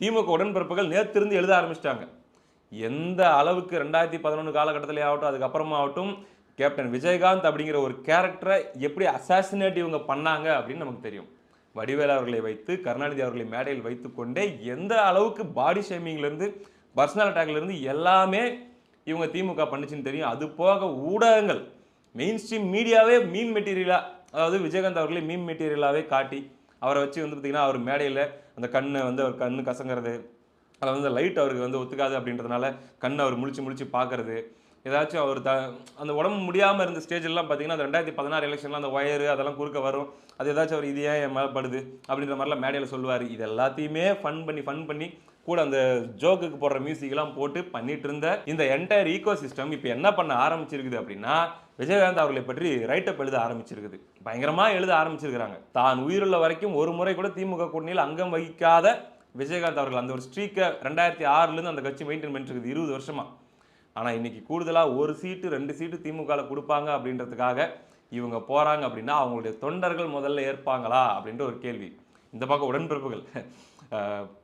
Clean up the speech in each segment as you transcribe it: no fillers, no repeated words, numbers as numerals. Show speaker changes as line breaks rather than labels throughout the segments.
திமுக உடன்பிறப்புகள் நேத்திருந்து எழுத ஆரம்பிச்சிட்டாங்க. எந்த அளவுக்கு 2011 காலகட்டத்திலே ஆகட்டும், அதுக்கப்புறமா ஆகட்டும், கேப்டன் விஜயகாந்த் அப்படிங்கிற ஒரு கேரக்டரை எப்படி அசாசினேட் இவங்க பண்ணாங்க அப்படின்னு நமக்கு தெரியும். வடிவேலு அவர்களை வைத்து, கருணாநிதி அவர்களை மேடையில் வைத்துக்கொண்டே எந்த அளவுக்கு பாடி ஷேமிங்லேருந்து, பர்சனல் அட்டாக்லேருந்து எல்லாமே இவங்க திமுக பண்ணுச்சுன்னு தெரியும். அது போக ஊடகங்கள், மெயின் ஸ்ட்ரீம் மீடியாவே மீம் மெட்டீரியலா, அதாவது விஜயகாந்த் அவர்களை மீம் மெட்டீரியலாவே காட்டி, அவரை வச்சு வந்து பார்த்தீங்கன்னா, அவர் மேடையில் அந்த கண்ணை வந்து அவர் கண்ணு கசங்கிறது, அதில் வந்து லைட் அவருக்கு வந்து ஒத்துக்காது அப்படின்றதுனால கண் அவர் முழிச்சு முழிச்சு பார்க்கறது, ஏதாச்சும் அவர் அந்த உடம்பு முடியாமல் இருந்த ஸ்டேஜ்லாம் பார்த்தீங்கன்னா அந்த 2016 எலெக்ஷன்லாம் அந்த ஒயரு அதெல்லாம் குறுக்க வரும். அது ஏதாச்சும் அவர் இது ஏன் என் மேலே படுது அப்படின்ற மாதிரிலாம் மேடையில் சொல்லுவார். இது எல்லாத்தையுமே ஃபன் பண்ணி கூட அந்த ஜோக்குக்கு போடுற மியூசிக்லாம் போட்டு பண்ணிட்டு இருந்த இந்த என்டையர் ஈகோ சிஸ்டம் இப்போ என்ன பண்ண ஆரம்பிச்சிருக்குது அப்படின்னா, விஜயகாந்த் அவர்களை பற்றி ரைட்டப் எழுத ஆரம்பிச்சிருக்குது. பயங்கரமாக எழுத ஆரம்பிச்சிருக்கிறாங்க. தான் உயிருள்ள வரைக்கும் ஒரு முறை கூட திமுக கூட்டணியில் அங்கம் வகிக்காத விஜயகாந்த் அவர்கள் அந்த ஒரு ஸ்ட்ரீக்கை 2006லேருந்து அந்த கட்சி மெயின்டைன் பண்ணிட்டு இருக்குது 20 வருஷமா. ஆனால் இன்னைக்கு கூடுதலாக ஒரு சீட்டு 2 சீட்டு திமுகவில் கொடுப்பாங்க அப்படின்றதுக்காக இவங்க போகிறாங்க அப்படின்னா அவங்களுடைய தொண்டர்கள் முதல்ல ஏற்பாங்களா அப்படின்ற ஒரு கேள்வி. இந்த பக்கம் உடன்பிறப்புகள்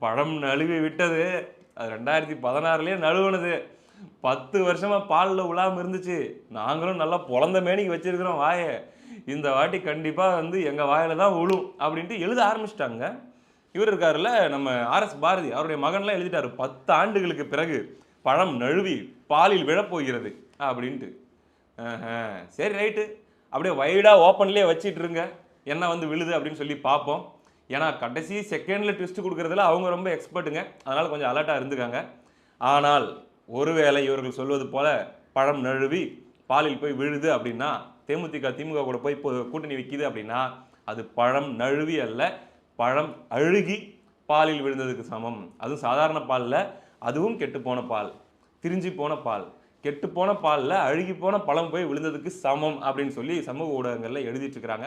பழம் நழுவி விட்டது, அது 2016லேயே நழுவுனது, 10 வருஷமாக பாலில் உலாமல் இருந்துச்சு, நாங்களும் நல்லா பொழந்த மேனிக்கு வச்சிருக்கிறோம் வாயை, இந்த வாட்டி கண்டிப்பாக வந்து எங்கள் வாயில் தான் விழும் அப்படின்ட்டு எழுத ஆரம்பிச்சிட்டாங்க. இவர் இருக்காருல்ல நம்ம ஆர்எஸ் பாரதி, அவருடைய மகன்லாம் எழுதிட்டாரு 10 ஆண்டுகளுக்கு பிறகு பழம் நழுவி பாலில் விழப்போகிறது அப்படின்ட்டு. சரி ரைட்டு, அப்படியே வைடாக ஓப்பன்லேயே வச்சிட்டு இருங்க, என்ன வந்து விழுது அப்படின்னு சொல்லி பார்ப்போம். ஏன்னா கடைசி செகண்டில் ட்விஸ்ட் கொடுக்குறதுல அவங்க ரொம்ப எக்ஸ்பர்ட்டுங்க, அதனால் கொஞ்சம் அலர்ட்டாக இருந்துக்காங்க. ஆனால் ஒருவேளை இவர்கள் சொல்வது போல பழம் நழுவி பாலில் போய் விழுது அப்படின்னா, தேமுதிக திமுக கூட போய் கூட்டணி வைக்குது அப்படின்னா, அது பழம் நழுவி அல்ல, பழம் அழுகி பாலில் விழுந்ததுக்கு சமம். அதுவும் சாதாரண பாலில், அதுவும் கெட்டு போன பால், திரிஞ்சு போன பால், கெட்டு போன பாலில் அழுகி போன பழம் போய் விழுந்ததுக்கு சமம் அப்படின்னு சொல்லி சமூக ஊடகங்களில் எழுதிட்டு இருக்கிறாங்க.